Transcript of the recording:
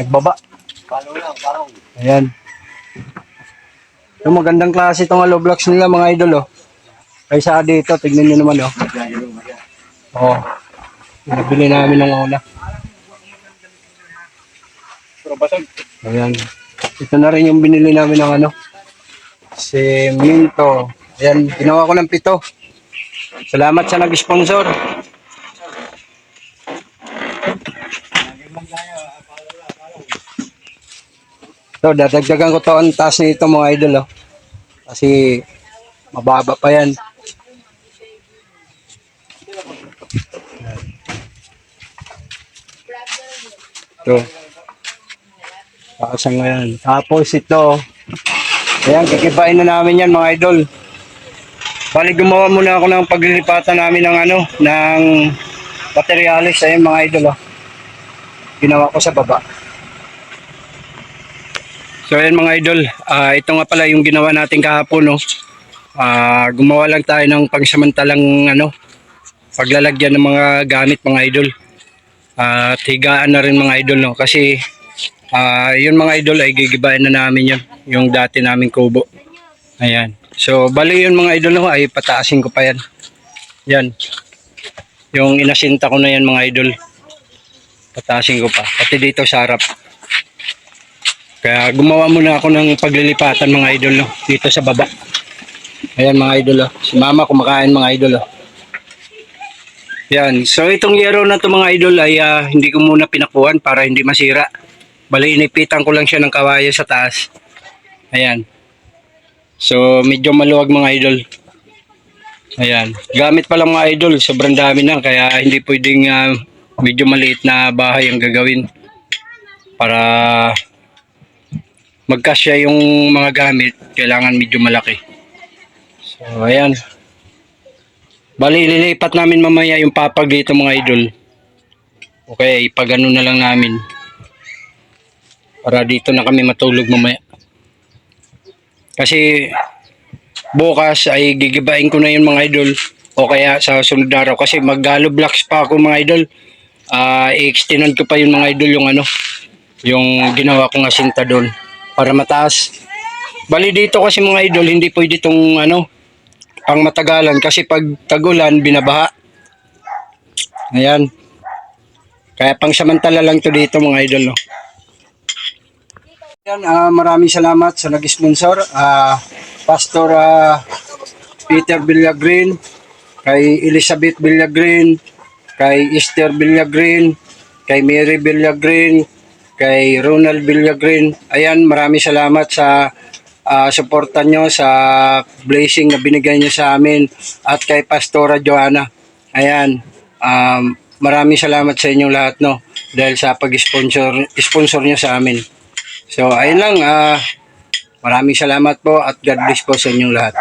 Nagbaba. Balong lang, balong. Ayan. Yung magandang klase itong hollow blocks nila mga idol, oh. Kaysa dito, tignan nyo naman, oh. Oo. Nabili namin ng una. Pero basag. Ayan. Ito na rin yung binili namin ng ano. Semento. Ayan, ginawa ko ng 7. Salamat sa nag-sponsor. So, dadagdagan ko to ang taas nito mga idol, oh. Kasi mababa pa yan. Ito. Pakasang ngayon. Tapos ito. Ayan, kikipain na namin yan mga idol. Bali, gumawa muna ako ng paglilipatan namin ng ano, ng materialis. Ayan mga idol, oh. Ginawa ko sa baba. So ayan mga idol, ito nga pala yung ginawa natin kahapon, no. Gumawa lang tayo ng pangsamantalang ano, paglalagyan ng mga gamit mga idol. At higaan na rin mga idol, no, kasi yun mga idol ay gigibain na namin yun, yung dati naming kubo. Ayan. So bali yun mga idol, no, ay pataasin ko pa yan. Yan. Yung inasinta ko na yan mga idol. Pataasin ko pa, pati dito sa harap. Kaya gumawa muna ako ng paglilipatan mga idol, no, dito sa baba. Ayan mga idol, oh. Si mama kumakain mga idol, oh. Yan. So itong yero na to mga idol ay hindi ko muna pinakuhan para hindi masira. Bali inipitan ko lang siya ng kawayan sa taas. Ayan. So medyo maluwag mga idol. Ayan. Gamit pa lang mga idol, sobrang dami na, kaya hindi pwedeng medyo maliit na bahay ang gagawin. Para magkasya yung mga gamit, kailangan medyo malaki. So ayan. Bali lilipat namin mamaya yung papag dito mga idol. Okay, pag-ano na lang namin. Para dito na kami matulog mamaya. Kasi bukas ay gigibain ko na yung mga idol. O kaya sa sunod araw. Kasi mag-hollow blocks pa ako mga idol. I-extended ko pa yung mga idol yung ano, yung ginawa kong asinta doon. Para mataas. Bali dito kasi mga idol, hindi pwede itong ano, pang matagalan kasi pag tagulan, binabaha. Ayan. Kaya pang samantala lang to dito mga idol, no. Ayan, maraming salamat sa nag-sponsor. Pastor Peter Villagrin, kay Elizabeth Villagrin, kay Esther Villagrin, kay Mary Villagrin, kay Ronald Villagrin. Ayan, maraming salamat sa suporta nyo, sa blessing na binigay nyo sa amin, at kay Pastora Joanna. Ayan, maraming salamat sa inyong lahat, no, dahil sa pag-sponsor nyo sa amin. So ayun lang, maraming salamat po at God bless po sa inyong lahat.